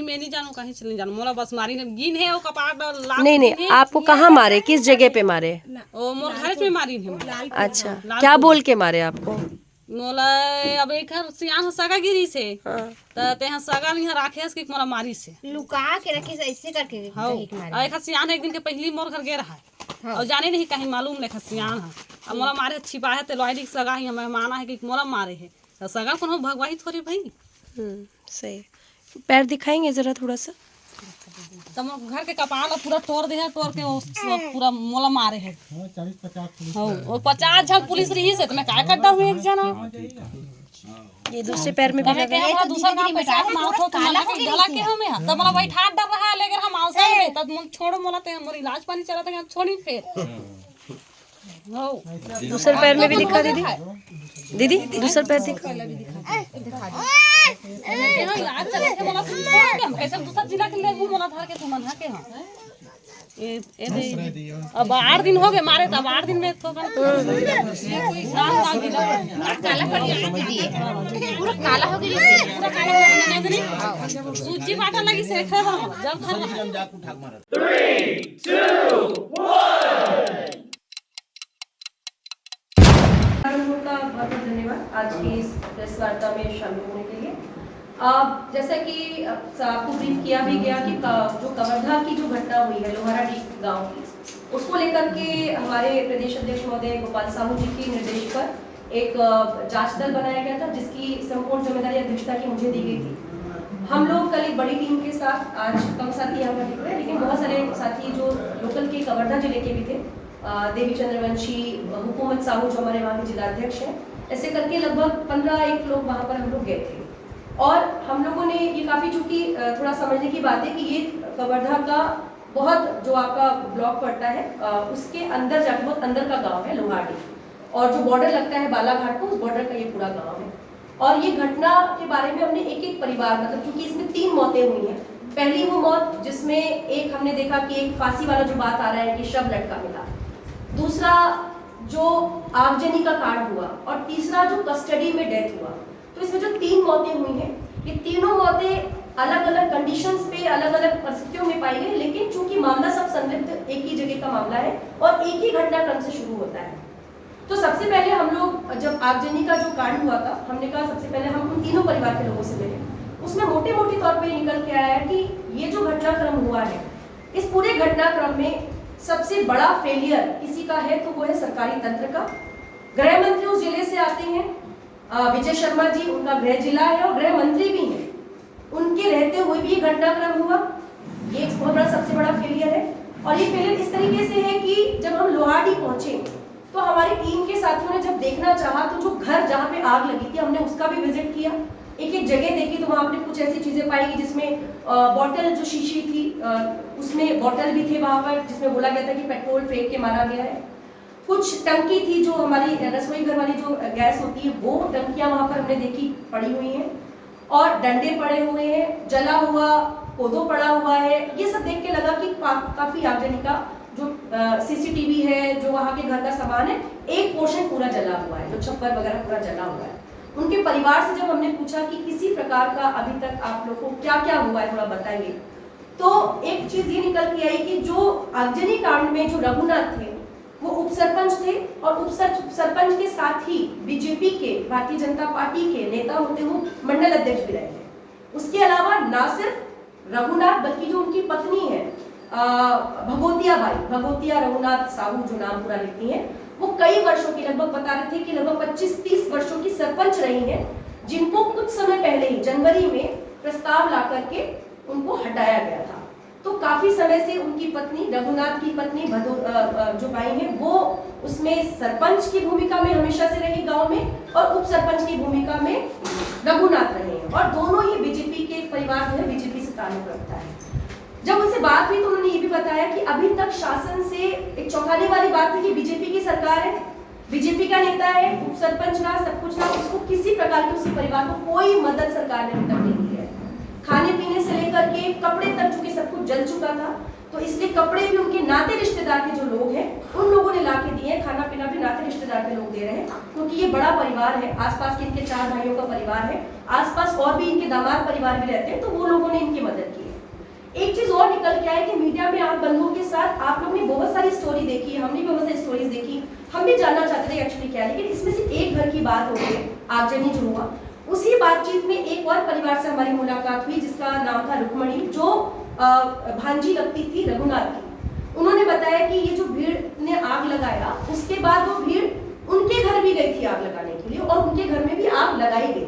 मैं नहीं जानू, कहीं चले जानू, मोला बस मारी गिन है वो कपाट। नहीं, आपको कहाँ मारे, किस जगह पे मारे? ओ मोर घर में मारी है। अच्छा, क्या बोल के मारे आपको? मोला अब एक सियान सगा गिरी से हाँ। ते सगा नहीं राखे के मोला मारी से लुका के रखी ऐसे करके एक सियान एक दिन के पहली मोर घर गे रहा है और जाने नहीं कहीं मालूम नहीं सियान है अब मोला मारे छिपा है तो लॉयडी सगा ही हमें माना है कि मोला मारे है तो सगा को भगवाही थोड़ी भाई। सही। पैर दिखाएंगे जरा थोड़ा सा। तो घर के कपाल पूरा तोड़ दे है, तोड़ के पूरा मोला मारे है। 50 झन पुलिस रही से तो मैं काय करता हूँ एक जना। ये दूसरे पैर में भी लगा है। दूसरा काम पैसा माउथ हो काला के गला के हमें तब मोला बैठा डर रहा है लेकिन हम आउटसाइड में तब मन छोड़ मोला ते हमर इलाज पानी चला था छोड़ी फिर हो दूसरे पैर में भी दिखा दीदी दूसरा पैर दिखा। यहां इलाज चले के मोला हम कैसे दूसरा जिला के ले मोला धर के तुमन के हां अब 8 दिन हो गए मारे तब 8 दिन में तो पूरा काला हो गया पूरा काला सूजी बाटा लगी से जब 3, 2, 1 का बहुत बहुत धन्यवाद आज की इस प्रेस वार्ता में शामिल होने के लिए। जैसा कि आपको ब्रीफ किया भी गया कि जो कवर्धा की जो घटना हुई है लोहाराडी गांव की, उसको लेकर के हमारे प्रदेश अध्यक्ष महोदय गोपाल साहू जी के निर्देश पर एक जांच दल बनाया गया था जिसकी संपूर्ण जिम्मेदारी अध्यक्षता की मुझे दी गई थी। हम लोग कल एक बड़ी टीम के साथ, आज कम साथी यहाँ पर दिख रहे हैं लेकिन बहुत सारे साथी जो लोकल के कवर्धा जिले के भी थे, देवी चंद्रवंशी, हुकूमत साहू जो हमारे वहाँ के जिलाध्यक्ष हैं, ऐसे करके लगभग 15 लोग वहाँ पर हम लोग गए थे। और हम लोगों ने ये काफ़ी चूँकि थोड़ा समझने की बात है कि ये कवर्धा का बहुत जो आपका ब्लॉक पड़ता है उसके अंदर जाके बहुत अंदर का गांव है लोहारडी, और जो बॉर्डर लगता है बालाघाट को, उस बॉर्डर का ये पूरा गांव है। और ये घटना के बारे में हमने एक एक परिवार, मतलब चूँकि इसमें 3 मौतें हुई हैं। पहली वो मौत जिसमें एक हमने देखा कि एक फांसी वाला जो बात आ रहा है कि शव लटका मिला, दूसरा जो आगजनी का कांड हुआ, और तीसरा जो कस्टडी में डेथ हुआ। तो इसमें जो 3 मौतें हुई हैं, ये तीनों मौतें अलग अलग कंडीशंस पे अलग अलग परिस्थितियों में पाई गई, लेकिन चूंकि मामला सब संलिप्त एक ही जगह का मामला है और एक ही घटनाक्रम से शुरू होता है। तो सबसे पहले हम लोग जब आगजनी का जो कांड हुआ था, हमने कहा सबसे पहले हम उन तीनों परिवार के लोगों से मिले। उसमें मोटे मोटे तौर पर निकल के आया है कि ये जो घटनाक्रम हुआ है, इस पूरे घटनाक्रम में सबसे बड़ा फेलियर किसी का है तो वो है सरकारी तंत्र का। गृह मंत्री उस जिले से आते हैं, विजय शर्मा जी उनका गृह जिला है और गृह मंत्री भी हैं, उनके रहते हुए भी घटनाक्रम हुआ। ये एक बहुत बड़ा सबसे बड़ा फेलियर है। और ये फेलियर इस तरीके से है कि जब हम लोहारडी पहुंचे तो हमारी टीम के साथियों ने जब देखना चाहा तो जो घर जहाँ पे आग लगी थी हमने उसका भी विजिट किया, एक एक जगह देखी तो वहाँ आपने कुछ ऐसी चीजें पाई जिसमें बॉटल जो शीशी थी उसमें बॉटल भी थे वहाँ पर, जिसमें बोला गया था कि पेट्रोल फेंक के मारा गया है। कुछ टंकी थी जो हमारी रसोई घर वाली जो गैस होती है, वो टंकियां वहां पर हमने देखी पड़ी हुई हैं, और डंडे पड़े हुए हैं, जला हुआ कोदो पड़ा हुआ है। ये सब देख के लगा कि काफी आगजनी का जो सीसीटीवी है, जो वहाँ के घर का सामान है, एक पोर्शन पूरा जला हुआ है, जो छप्पर वगैरह पूरा जला हुआ है। उनके परिवार से जब हमने पूछा कि किसी प्रकार का अभी तक आप लोग को क्या क्या हुआ है थोड़ा बताइए, तो एक चीज ये निकल के आई कि जो आगजनी कांड में जो रघुनाथ थे वो उप सरपंच थे, और उप सरपंच के साथ ही बीजेपी के, भारतीय जनता पार्टी के नेता होते हुए मंडल अध्यक्ष भी रहे थे। उसके अलावा ना सिर्फ रघुनाथ बल्कि जो उनकी पत्नी है भगोतिया रघुनाथ साहू जो नाम पूरा लेती हैं, वो कई वर्षों की, लगभग बता रहे थे कि लगभग 25-30 वर्षों की सरपंच रही हैं, जिनको कुछ समय पहले ही जनवरी में प्रस्ताव ला करके उनको हटाया गया था। तो काफी समय से उनकी पत्नी, रघुनाथ की पत्नी जो बाई है, वो उसमें सरपंच की भूमिका में हमेशा से रही गांव में, और उप सरपंच की भूमिका में रघुनाथ रहे हैं, और दोनों ही बीजेपी के परिवार जो है बीजेपी से ताल्लुक रखता है। जब उनसे बात हुई तो उन्होंने ये भी बताया कि अभी तक शासन से एक चौंकाने वाली बात है कि बीजेपी की सरकार है, बीजेपी का नेता है, उप सरपंच का सब कुछ ना, उसको किसी प्रकार की उसी परिवार को कोई मदद सरकार ने अभी तक नहीं दी है। खाने पीने से लेकर के कपड़े तक, चूंकि सब कुछ जल चुका था तो इसलिए कपड़े भी उनके नाते रिश्तेदार के जो लोग हैं उन लोगों ने ला के दिए, खाना पीना भी नाते रिश्तेदार के लोग दे रहे हैं, क्योंकि ये बड़ा परिवार है, आसपास के इनके 4 भाइयों का परिवार है, आसपास और भी इनके दामाद परिवार भी रहते हैं, तो वो लोगों ने इनकी मदद की। मीडिया में आप बंधुओं के साथ आप लोग ने बहुत सारी स्टोरी देखी, हमने भी बहुत सारी स्टोरीज देखी, हम भी जानना चाहते थे एक्चुअली क्या है, लेकिन इसमें से एक घर की बात हो गई आगजनी जो हुआ। उसी बातचीत में एक और परिवार से हमारी मुलाकात हुई जिसका नाम था रुक्मणी, जो भांजी लगती थी रघुनाथ की। उन्होंने बताया कि ये जो भीड़ ने आग लगाया, उसके बाद वो भीड़ उनके घर भी गई थी आग लगाने के लिए और उनके घर में भी आग लगाई गई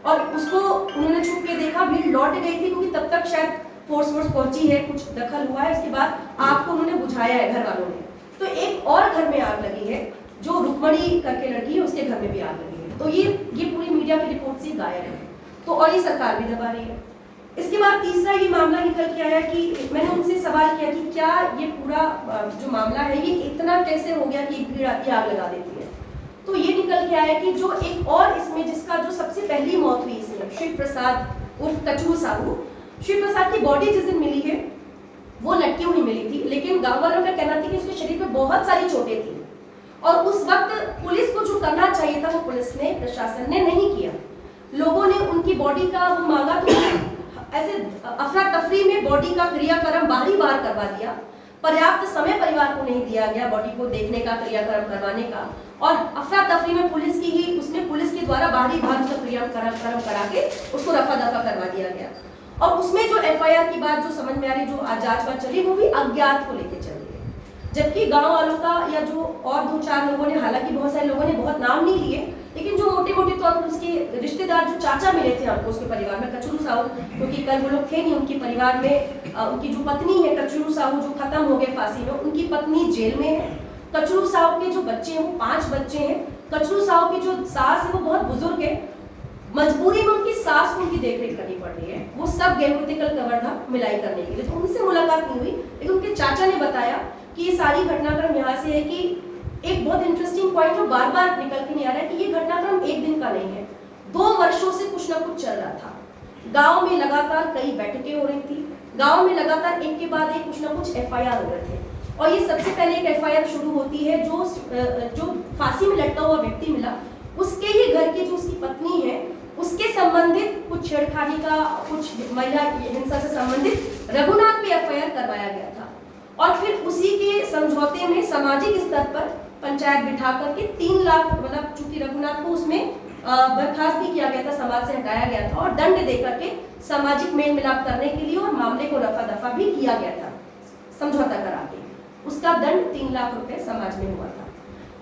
और उसको उन्होंने छुप के देखा, भीड़ लौट गई थी क्योंकि तब तक शायद फोर्स पहुंची है, कुछ दखल हुआ है, उसके बाद आग को उन्होंने बुझाया है घर वालों ने। तो एक और घर में आग लगी है जो रुक्मणी करके लड़की है, उसके घर में भी आग लगी है। तो ये पूरी मीडिया की रिपोर्ट से गायब है। तो और ये सरकार भी दबा रही है। इसके बाद तीसरा ये मामला निकल के आया कि मैंने उनसे सवाल किया कि क्या ये पूरा जो मामला है ये इतना कैसे हो गया कि भीड़ आके आग लगा देती है। तो ये निकल के आया कि जो एक और इसमें जिसका जो सबसे पहली मौत हुई इसमें, शिव प्रसाद उर्फ कचरू साहू, शिव प्रसाद की बॉडी जिस दिन मिली है वो लटकी हुई मिली थी, लेकिन गांव वालों का कहना था कि उसके शरीर पे बहुत सारी चोटें थी और उस वक्त पुलिस को जो करना चाहिए था वो पुलिस ने, प्रशासन ने नहीं किया। लोगों ने उनकी बॉडी का वो मांगा तो ऐसे अफरा तफरी में बॉडी का क्रियाक्रम बाहर करवा दिया। पर्याप्त समय परिवार को नहीं दिया गया बॉडी को देखने का, क्रियाक्रम करवाने का, और अफरा तफरी में पुलिस की ही उसमें पुलिस के द्वारा बाहर उसका क्रियाक्रम करा के उसको रफा दफा करवा दिया गया। और उसमें जो एफआईआर की बात जो समझ में आ रही, जो जांच चली, वो भी अज्ञात को लेकर चल रही है, जबकि गांव वालों का या जो और 2-4 लोगों ने, हालांकि बहुत सारे लोगों ने बहुत नाम नहीं लिए, लेकिन जो मोटे तौर पर उसके रिश्तेदार जो चाचा मिले थे हमको उसके परिवार में, कचरू साहू, क्योंकि कल वो लोग थे नहीं, उनके परिवार में उनकी जो पत्नी है कचरू साहू जो खत्म हो गए फांसी में, उनकी पत्नी जेल में है। कचरू साहू के जो बच्चे हैं वो 5 बच्चे हैं। कचरू साहू की जो सास है वो बहुत बुजुर्ग है, मजबूरी में उनकी सास को उनकी देखरेख करनी पड़ रही है। वो सब गए हुए थे कल कवर्धा मिलाई करने के लिए, तो उनसे मुलाकात नहीं हुई, लेकिन उनके चाचा ने बताया कि ये सारी घटनाक्रम यहाँ से है कि एक बहुत इंटरेस्टिंग पॉइंट जो बार बार निकल के नहीं आ रहा है कि ये घटनाक्रम एक दिन का नहीं है, 2 वर्षों से कुछ ना कुछ चल रहा था। गांव में लगातार कई बैठकें हो रही थी, गांव में लगातार एक के बाद एक कुछ ना कुछ एफआईआर हो रहे थे। और ये सबसे पहले एक एफआईआर शुरू होती है जो फांसी में लटका हुआ व्यक्ति मिला, उसके ही घर की जो उसकी पत्नी है उसके संबंधित कुछ छेड़खानी का, कुछ महिला हिंसा से संबंधित रघुनाथ पे एफआईआर करवाया गया था। और फिर उसी के समझौते में सामाजिक स्तर पर पंचायत बिठा करके 3 लाख, मतलब चूंकि रघुनाथ को उसमें बर्खास्त भी किया गया था, समाज से हटाया गया था, और दंड देकर के सामाजिक मेल मिलाप करने के लिए और मामले को रफा दफा भी किया गया था समझौता करा के। उसका दंड 3 लाख रुपए समाज में हुआ था।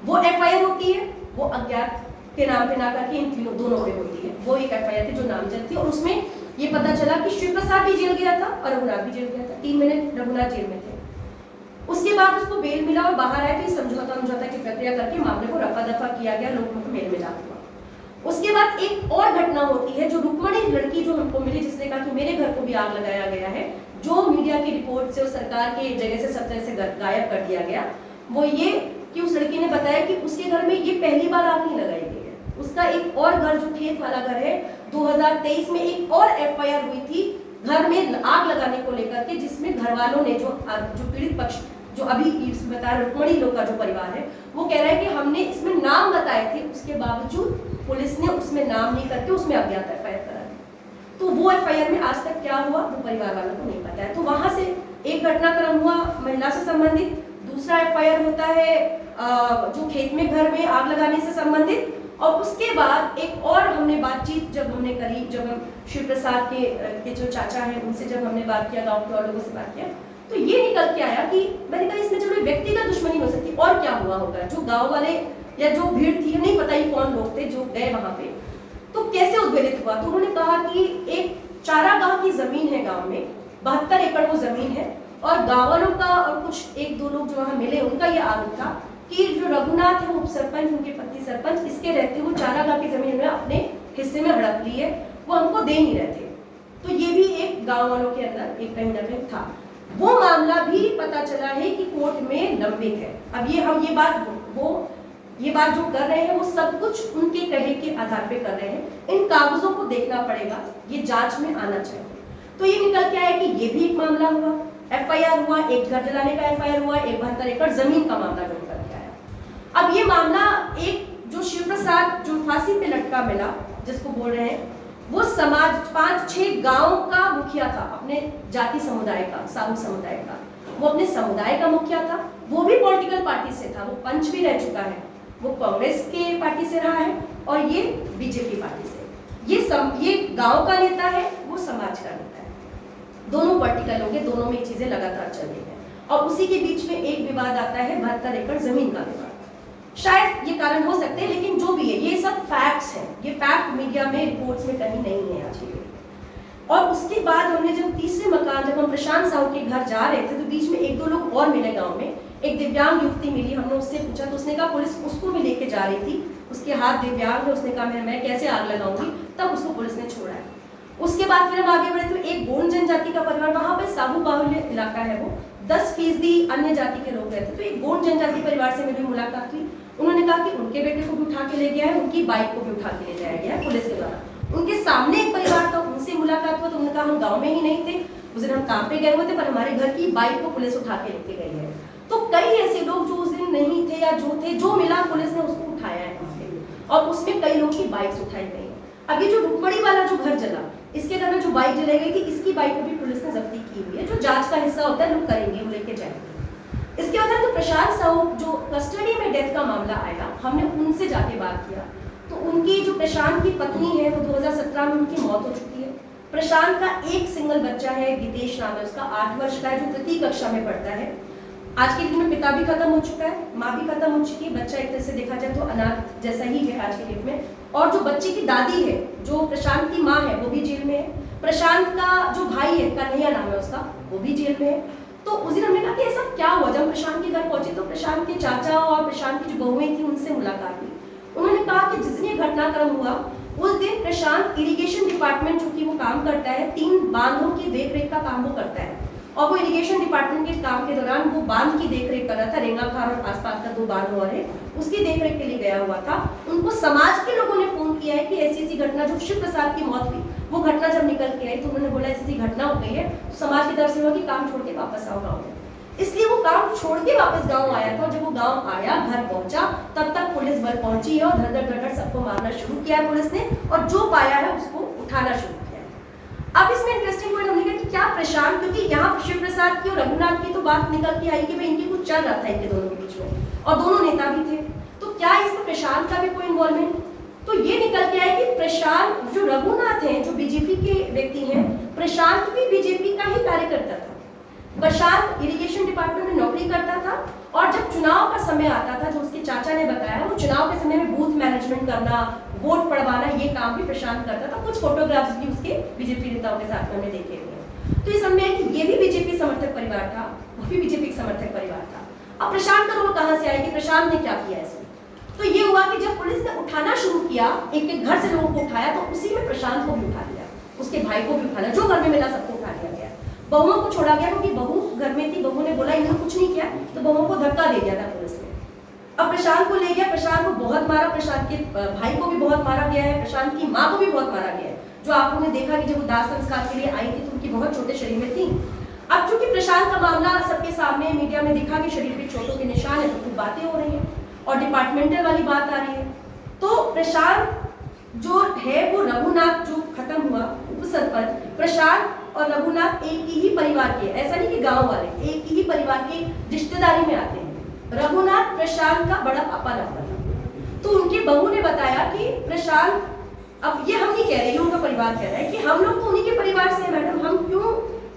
वो एफआईआर होती है, वो अज्ञात के नाम पे ना करके इन दोनों पे होती है। वो एक एफआईआर थी जो नामजद थी, और उसमें ये पता चला कि शिव प्रसाद भी जेल गया था और रघुनाथ भी जेल गया था। 3 महीने रघुनाथ जेल में थे। उसके बाद उसको बेल मिला और बाहर आया, तो समझौता की प्रक्रिया करके मामले को रफा दफा किया गया, लोगों को मेल मिला हुआ। उसके बाद एक और घटना होती है जो रुक्मणी लड़की जो हमको मिली, जिसने कहा कि मेरे घर को भी आग लगाया गया है, जो मीडिया की रिपोर्ट से और सरकार के जगह से सब तरह से गायब कर दिया गया। वो ये कि उस लड़की ने बताया कि उसके घर में ये पहली बार आग नहीं लगाई गई है। उसका एक और घर जो खेत वाला घर है, 2023 में एक और एफआईआर हुई थी घर में आग लगाने को लेकर के, जिसमें घर वालों ने जो पीड़ित पक्ष जो अभी बताया रुक्मणी लोग का जो परिवार है, वो कह रहा है कि हमने इसमें नाम बताए थे, उसके बावजूद पुलिस ने उसमें नाम नहीं करके उसमें अज्ञात एफआईआर करा दी। तो वो एफआईआर में आज तक क्या हुआ वो परिवार वालों को नहीं पता है। तो वहां से एक घटनाक्रम हुआ महिला से संबंधित, दूसरा एफआईआर होता है जो खेत में घर में आग लगाने से संबंधित, और उसके बाद एक और हमने बातचीत जब हमने करी, जब हम शिव प्रसाद के जो चाचा हैं उनसे जब हमने बात किया, गाँव के और लोगों से बात किया, तो ये निकल के आया कि मैंने कहा इसमें चलो व्यक्तिगत दुश्मनी हो सकती, और क्या हुआ होगा। जो गांव वाले या जो भीड़ थी, नहीं पता ही कौन लोग थे जो गए वहां पे, तो कैसे उद्वेलित हुआ। तो उन्होंने कहा कि एक चारागाह की जमीन है गांव में, 72 एकड़ वो जमीन है, और गाँव वालों का और कुछ 1-2 लोग जो वहां मिले उनका ये आरोप था कि जो रघुनाथ है वो उप सरपंच, उनके पति सरपंच, इसके रहते वो चारागाह की जमीन में अपने हिस्से में हड़प ली है, वो हमको दे नहीं रहे थे। तो ये भी एक गाँव वालों के अंदर एक कहीं ना कहीं था। वो मामला भी पता चला है कि कोर्ट में लंबित है। अब ये बात जो कर रहे हैं वो सब कुछ उनके कहे के आधार पे कर रहे हैं। इन कागजों को देखना पड़ेगा, ये जांच में आना चाहिए। तो ये निकल के आया कि ये भी एक मामला हुआ, एफआईआर हुआ, एक घर जलाने का एफआईआर हुआ, एक 72 एकड़ जमीन का मामला जो निकल के आया। अब ये मामला एक जो शिव प्रसाद जो फांसी पे लटका मिला जिसको बोल रहे हैं, वो समाज 5-6 गांव का मुखिया था, अपने जाति समुदाय का, साहू समुदाय का। वो अपने समुदाय का मुखिया था, वो भी पॉलिटिकल पार्टी से था, वो पंच भी रह चुका है, वो कांग्रेस के पार्टी से रहा है और ये बीजेपी पार्टी से। ये गांव का नेता है, वो समाज का नेता है, दोनों पॉलिटिकल होंगे, दोनों में ये चीजें लगातार चल रही है। और उसी के बीच में एक विवाद आता है 72 एकड़ जमीन का विवाद। शायद ये कारण हो सकते हैं, लेकिन जो भी है ये सब फैक्ट्स हैं, ये फैक्ट मीडिया में रिपोर्ट्स में कहीं नहीं है आज के। और उसके बाद हमने जब तीसरे मकान, जब हम प्रशांत साहू के घर जा रहे थे तो बीच में 1-2 लोग और मिले गांव में। एक दिव्यांग युवती मिली, हमने उससे पूछा तो उसने कहा पुलिस उसको भी लेके जा रही थी, उसके हाथ दिव्यांग है, उसने कहा मैं कैसे आग लगाऊंगी, तब उसको पुलिस ने छोड़ा है। उसके बाद फिर हम आगे बढ़े तो एक गोंड जनजाति का परिवार, वहां पर साहू बाहुल्य इलाका है, वो 10% अन्य जाति के लोग रहते, तो एक गोंड जनजाति परिवार से मेरी मुलाकात हुई। उन्होंने कहा कि उनके बेटे को भी उठा के ले गया है, उनकी बाइक को भी उठा के ले जाया गया है पुलिस के द्वारा। उनके सामने एक परिवार था, उनसे मुलाकात हुआ तो उन्होंने कहा हम गांव में ही नहीं थे, उस दिन हम काम पे गए हुए थे, पर हमारे घर की बाइक को पुलिस उठा के लेके गई है। तो कई ऐसे लोग जो उस दिन नहीं थे या जो थे, जो मिला पुलिस ने उसको उठाया है और उसमें कई लोग की बाइक्स उठाई गई। अब ये जो रुकमणी वाला जो घर जला, इसके घर में जो बाइक जलाई गई थी, इसकी बाइक को भी पुलिस ने जब्ती की हुई है, जो जांच का हिस्सा होता है लोग करेंगे, वो लेके जाएंगे। इसके बाद जो प्रशांत साहू जो कस्टडी में डेथ का मामला आया, हमने उनसे जाके बात किया तो उनकी जो प्रशांत की पत्नी है वो 2017 में उनकी मौत हो चुकी है। प्रशांत का एक सिंगल बच्चा है, गितेश नाम है उसका, 8 वर्ष का है, जो 3री कक्षा में पढ़ता है। आज के दिन में पिता भी खत्म हो चुका है, माँ भी खत्म हो चुकी है, बच्चा एक तरह से देखा जाए तो अनाथ जैसा ही है आज के दिन में। और जो बच्चे की दादी है, जो प्रशांत की माँ है, वो भी जेल में है। प्रशांत का जो भाई है, कन्हैया नाम है उसका, वो भी जेल में है। तो उस दिन हमने कहा कि ऐसा क्या हुआ। जब प्रशांत के घर पहुंचे तो प्रशांत के चाचा और प्रशांत की जो बहुएं थी उनसे मुलाकात हुई। उन्होंने कहा कि जिस दिन ये घटनाक्रम हुआ उस दिन प्रशांत इरिगेशन डिपार्टमेंट जो कि वो काम करता है, 3 बांधों की देखरेख का काम वो करता है, और वो इरिगेशन डिपार्टमेंट के काम के दौरान वो बांध की देखरेख कर रहा था, रेंगाखार और आसपास का 2 बांध और है, उसकी देखरेख के लिए गया हुआ था। उनको समाज के लोगों ने फोन किया है कि ऐसी घटना, जो शिव प्रसाद की मौत हुई वो घटना जब निकल के आई तो उन्होंने बोला ऐसी घटना हो गई है, तो समाज की तरफ से हुआ कि काम छोड़ के वापस आओ गाँव में। इसलिए वो काम छोड़ के वापस गांव आया था। जब वो गांव आया, घर पहुंचा, तब तक पुलिस बल पहुंची है और धड़ सबको मारना शुरू किया है पुलिस ने, और जो पाया है उसको उठाना शुरू किया है। अब इसमें इंटरेस्टिंग पॉइंट हमने कहा कि क्या प्रशांत, क्योंकि यहाँ शिव प्रसाद की और रघुनाथ की तो बात निकल के आई कि भाई इनकी कुछ चल रहा था इनके दोनों के बीच में, और दोनों नेता भी थे, तो क्या इसमें प्रशांत का भी कोई इन्वॉल्वमेंट? तो ये निकल के आया कि प्रशांत, जो रघुनाथ हैं, जो बीजेपी के व्यक्ति हैं, प्रशांत भी बीजेपी का ही कार्यकर्ता था। प्रशांत इरिगेशन डिपार्टमेंट में नौकरी करता था, और जब चुनाव का समय आता था, जो उसके चाचा ने बताया, वो चुनाव के समय में बूथ मैनेजमेंट करना, वोट पड़वाना, ये काम भी प्रशांत करता था। कुछ फोटोग्राफ्स भी उसके बीजेपी नेताओं के साथ में हमने देखे हुए। तो ये समझ में कि ये भी बीजेपी समर्थक परिवार था, वो भी बीजेपी समर्थक परिवार था। अब प्रशांत का रोल कहाँ से आया कि प्रशांत ने क्या किया इसमें? तो ये हुआ कि जब पुलिस ने उठाना शुरू किया, एक घर से लोगों को उठाया, तो उसी में प्रशांत को भी उठा लिया, उसके भाई को भी उठा लिया, जो घर में मिला सबको उठा लिया गया। बहुओं को छोड़ा गया क्योंकि बहू घर में थी, बहू ने बोला इन्होंने कुछ नहीं किया, तो बहुओं को धक्का दे दिया था पुलिस ने। अब प्रशांत को ले गया, प्रशांत को बहुत मारा, प्रशांत के भाई को भी बहुत मारा गया है, प्रशांत की माँ को भी बहुत मारा गया है, जो आप लोगों ने देखा कि जब वो दाह संस्कार के लिए आई थी तो उनकी बहुत छोटे शरीर में थी। अब चूंकि प्रशांत का मामला सबके सामने मीडिया में दिखा कि शरीर पे चोटों के निशान है, तो कुछ बातें हो रही है और डिपार्टमेंटल वाली बात आ रही है। तो प्रशांत जो है वो रघुनाथ जो खत्म हुआ उपसरपंच, प्रशांत और रघुनाथ एक ही परिवार के, ऐसा नहीं कि गांव वाले, एक ही परिवार के रिश्तेदारी में आते हैं। रघुनाथ प्रशांत का बड़ा पापा लगता था। तो उनके बहू ने बताया कि प्रशांत, अब ये हम नहीं कह रहे, उनका परिवार कह रहा है कि हम लोग तो उन्हीं के परिवार से हैं मैडम, हम क्यों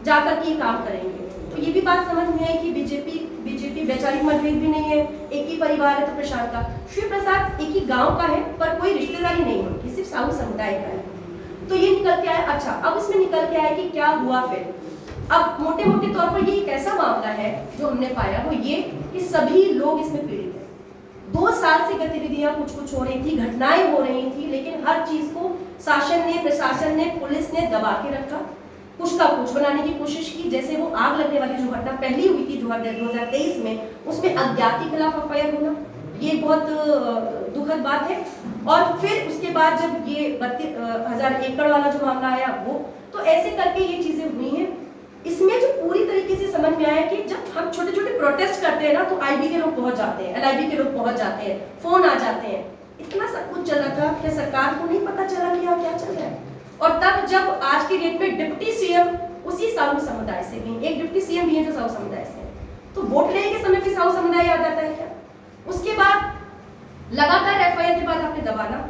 जाकर के काम करेंगे। तो ये भी बात समझ में आई कि बीजेपी वैचारिक मतभेद भी नहीं है, एक ही परिवार है। तो प्रशांत का, शिव प्रसाद एक ही गांव का है पर कोई रिश्तेदारी नहीं है, सिर्फ साहू समुदाय का है। तो ये निकल के आया। अच्छा, अब इसमें निकल के आया कि क्या हुआ फिर। अब मोटे मोटे तौर पर ये एक ऐसा मामला है जो हमने पाया, वो ये कि सभी लोग इसमें पीड़ित हैं। 2 साल से गतिविधियां कुछ हो रही थी, घटनाएं हो रही थी, लेकिन हर चीज को शासन ने, प्रशासन ने, पुलिस ने दबा के रखा, कुछ का कुछ बनाने की कोशिश की। जैसे वो आग लगने वाली जो घटना पहली हुई थी 2023 में, उसमें अज्ञात के खिलाफ एफआईआर होना, ये बहुत दुखद बात है। और फिर उसके बाद जब ये 32,000 एकड़ वाला जो मामला आया वो, तो ऐसे करके ये चीजें हुई हैं। इसमें जो पूरी तरीके से समझ में आया कि जब हम छोटे छोटे प्रोटेस्ट करते हैं ना, तो आईबी के लोग पहुंच जाते हैं, एलआईबी के लोग पहुंच जाते हैं, फोन आ जाते हैं, इतना सब कुछ चल रहा था। क्या सरकार को नहीं पता चला कि यहाँ क्या चल रहा है? और तब जब आज की डेट में डिप्टी सीएम उसी साहू समुदाय से भी, एक डिप्टी सीएम भी है जो साहू समुदाय से है, तो वोट लेने के समय भी साहू समुदाय याद आता है क्या? उसके बाद लगातार एफआईआर के बाद आपने दबाना,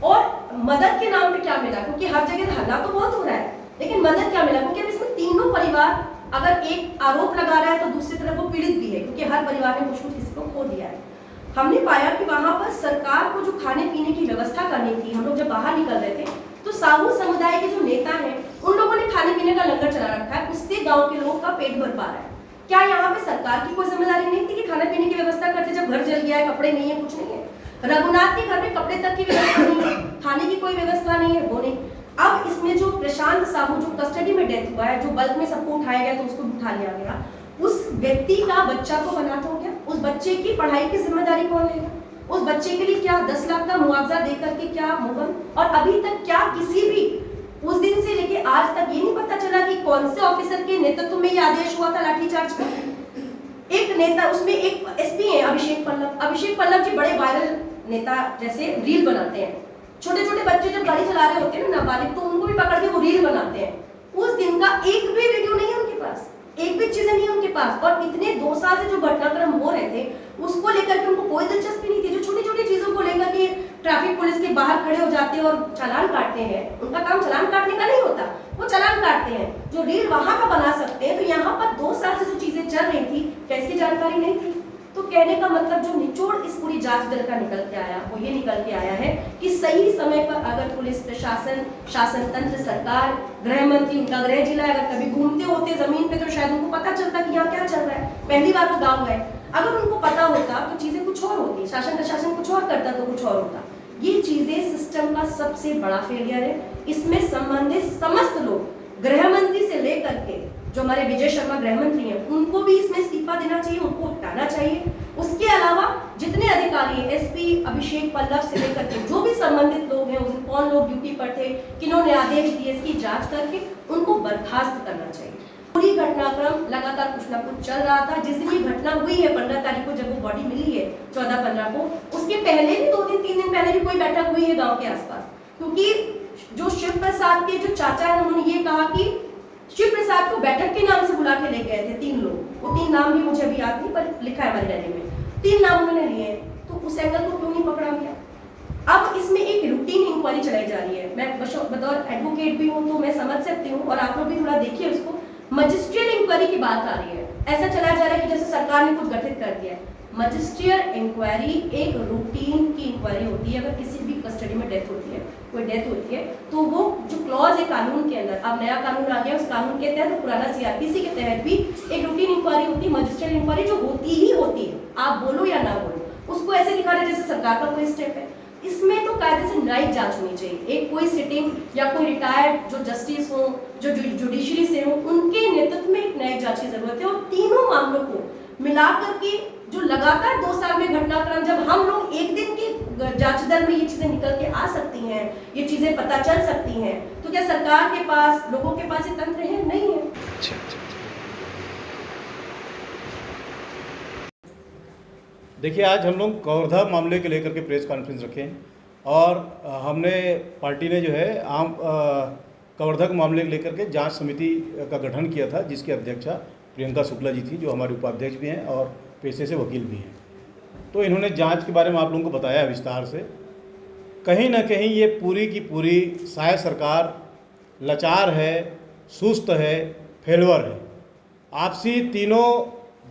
और मदद के नाम पे क्या मिला? क्योंकि हर जगह हल्ला तो बहुत हो रहा है, लेकिन मदद क्या मिला? क्योंकि अब इसमें तीनों परिवार अगर एक आरोप लगा रहा है तो दूसरी तरफ वो पीड़ित भी है, क्योंकि हर परिवार ने कुछ किसी को खो दिया है। हमने पाया कि वहां पर सरकार को जो खाने पीने की व्यवस्था करनी थी, हम लोग जब बाहर निकल रहे थे तो साहू समुदाय के जो नेता हैं उन लोगों ने खाने पीने का लंगर चला रखा है, उससे गांव के लोगों का पेट भर पा रहा है। क्या यहाँ पे सरकार की कोई जिम्मेदारी नहीं थी कि खाने पीने की व्यवस्था करते? जब घर जल गया है, कपड़े नहीं है, कुछ नहीं है, रघुनाथ के घर में कपड़े तक की व्यवस्था नहीं है, खाने की कोई व्यवस्था नहीं है, वो नहीं। अब इसमें जो प्रशांत साहू जो कस्टडी में डेथ हुआ है, जो बल्क में सबको उठाया गया तो उसको उठा लिया गया, उस व्यक्ति का बच्चा को अनाथ हो गया, उस बच्चे की पढ़ाई की जिम्मेदारी कौन लेगा? उस बच्चे के लिए क्या 10 लाख का मुआवजा देकर के क्या मुगल? और अभी तक क्या किसी भी उस दिन से लेके आज तक ये नहीं पता चला कि कौन से ऑफिसर के नेतृत्व में ये आदेश हुआ था लाठीचार्ज का? एक नेता, उसमें एक एसपी है अभिषेक पल्लव जी बड़े वायरल नेता, जैसे रील बनाते हैं, छोटे छोटे बच्चे जब गाड़ी चला रहे होते हैं ना नाबालिग, तो उनको भी पकड़ के वो रील बनाते हैं। उस दिन का एक भी वीडियो नहीं है उनके पास, एक भी चीजें नहीं है उनके पास, और इतने 2 साल से जो घटनाक्रम हो रहे थे उसको लेकर के उनको कोई दिलचस्पी नहीं थी। जो छोटी छोटी चीजों को लेकर के ट्रैफिक पुलिस के बाहर खड़े हो जाते हैं और चालान काटते हैं, उनका काम चालान काटने का नहीं होता, वो चालान काटते हैं। जो रील वहां का बना सकते हैं, तो यहाँ पर 2 साल से जो चीजें चल रही थी क्या इसकी जानकारी नहीं थी? तो कहने का मतलब जो निचोड़ इस पूरी जांच दल का निकल के आया वो ये निकल के आया है कि सही समय पर अगर पुलिस प्रशासन, शासन तंत्र, सरकार, गृह मंत्री, उनका गृह जिला अगर कभी घूमते होते जमीन पे तो शायद उनको पता चलता कि यहाँ क्या चल रहा है। पहली बार वो गाँव गए, अगर उनको पता होता तो चीजें कुछ और होती, शासन प्रशासन कुछ और करता तो कुछ और होता। ये चीजें सिस्टम का सबसे बड़ा फेलियर है। इसमें संबंधित समस्त लोग, गृह मंत्री से लेकर के जो हमारे विजय शर्मा गृह मंत्री हैं, उनको भी इसमें इस्तीफा देना चाहिए, उनको हटाना चाहिए। उसके अलावा जितने अधिकारी, एसपी अभिषेक पल्लव से लेकर के जो भी संबंधित लोग हैं, उन कौन लोग ड्यूटी पर थे, किन्होंने आदेश दिए, इसकी जांच करके उनको बर्खास्त करना चाहिए। पूरी घटनाक्रम लगातार कुछ ना कुछ चल रहा था। जिस दिन ये घटना हुई है 15 तारीख को, जब वो बॉडी मिली है 14-15 को, उसके पहले भी 2-3 दिन पहले भी कोई बैठक हुई है गाँव के आसपास, क्योंकि जो शिव प्रसाद के जो चाचा है उन्होंने ये कहा कि शिव प्रसाद को बैठक के नाम से बुला के ले गए थे 3 लोग, वो 3 नाम भी मुझे अभी याद नहीं पर लिखा है हमारी डायरी में, 3 नाम उन्होंने लिए, तो उस एंगल को क्यों नहीं पकड़ा गया? अब इसमें एक रूटीन इंक्वायरी चलाई जा रही है। मैं बतौर एडवोकेट भी हूँ तो मैं समझ सकती हूँ, और आप लोग भी थोड़ा देखिए उसको। मजिस्ट्रियल इंक्वायरी की बात आ रही है, ऐसा चलाया जा रहा है कि जैसे सरकार ने कुछ गठित कर दिया है। मजिस्ट्रियल इंक्वायरी एक रूटीन की इंक्वायरी होती है। अगर किसी भी कस्टडी में डेथ होती है, कोई डेथ होती है, तो वो जो क्लॉज है कानून के अंदर, अब नया कानून आ गया, उस कानून के तहत, पुराना सीआरपीसी के तहत भी एक रूटीन इंक्वायरी होती है, मजिस्ट्रियल इंक्वायरी, जो होती ही होती है, आप बोलो या ना बोलो। उसको ऐसे दिखा रहे जैसे सरकार का कोई स्टेप है। इसमें तो कायदे से न्यायिक जांच होनी चाहिए। एक कोई सिटिंग या कोई रिटायर्ड जो जस्टिस हो, जो जुडिशरी से हो, उनके नेतृत्व में एक न्यायिक जांच की जरूरत है। और तीनों मामलों को मिलाकर के जो लगातार 2 साल में घटनाक्रम, जब हम लोग एक दिन की जांच दल में ये चीजें निकल के आ सकती हैं, ये चीजें पता चल सकती हैं, तो क्या सरकार के पास, लोगों के पास ये तंत्र है? नहीं है। देखिए, आज हम लोग कवर्धा मामले के लेकर के प्रेस कॉन्फ्रेंस रखे हैं, और हमने पार्टी ने जो है कवर्धा के मामले को लेकर के जांच समिति का गठन किया था, जिसकी अध्यक्षा प्रियंका शुक्ला जी थी, जो हमारे उपाध्यक्ष भी हैं और पेशे से वकील भी हैं। तो इन्होंने जांच के बारे में आप लोगों को बताया विस्तार से। कहीं ना कहीं ये पूरी की पूरी शायद सरकार लाचार है, सुस्त है, फेलवर है। आपसी तीनों,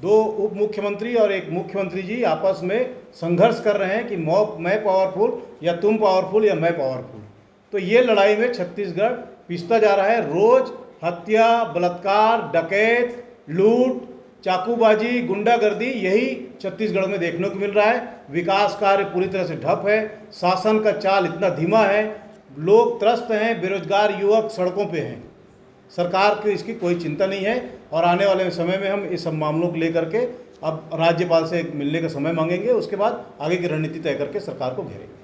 2 उप मुख्यमंत्री और एक मुख्यमंत्री जी आपस में संघर्ष कर रहे हैं कि मैं पावरफुल या तुम पावरफुल या मैं पावरफुल। तो ये लड़ाई में छत्तीसगढ़ पिसता जा रहा है। रोज हत्या, बलात्कार, डकैत, लूट, चाकूबाजी, गुंडागर्दी, यही छत्तीसगढ़ में देखने को मिल रहा है। विकास कार्य पूरी तरह से ठप है। शासन का चाल इतना धीमा है, लोग त्रस्त हैं, बेरोजगार युवक सड़कों पे हैं। सरकार की इसकी कोई चिंता नहीं है, और आने वाले समय में हम इस सब मामलों को लेकर के अब राज्यपाल से मिलने का समय मांगेंगे, उसके बाद आगे की रणनीति तय करके सरकार को घेरेंगे।